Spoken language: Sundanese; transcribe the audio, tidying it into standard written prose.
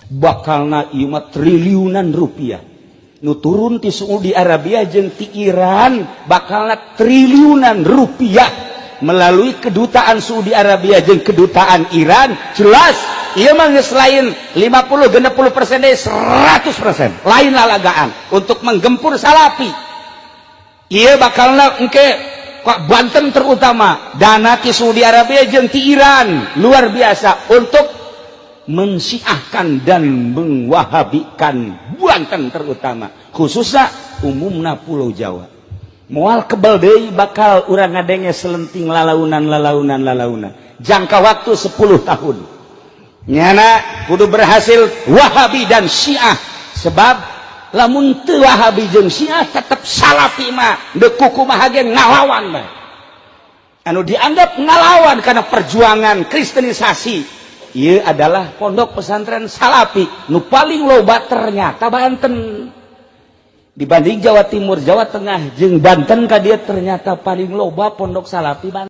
bakalna ieu mah triliunan rupiah. Nu turun ti Saudi Arabia jeung ti Iran bakalna triliunan rupiah melalui kedutaan Saudi Arabia jeung kedutaan Iran. Jelas ieu mah geus lain 50-60% deui 100% lain lalagaan untuk menggempur salafi. Ieu bakalna engke Banten terutama dana ti Saudi Arabia jeung ti Iran luar biasa untuk mensyiahkan dan mengwahabikan Banten terutama khususnya umumna Pulau Jawa. Moal kebal deui bakal urang ngadenge selenting lalaunan jangka waktu 10 tahun nyana kudu berhasil Wahabi dan Syiah, sebab lamun teu Wahabi jeung Syiah tetep salafi mah deuk kumaha ge ngalawan bae. Anu dianggap ngalawan karena perjuangan kristenisasi ieu adalah pondok pesantren salafi nu paling loba ternyata Banten dibanding Jawa Timur, Jawa Tengah jeung Banten ka dieu ternyata paling loba pondok salafi Banten.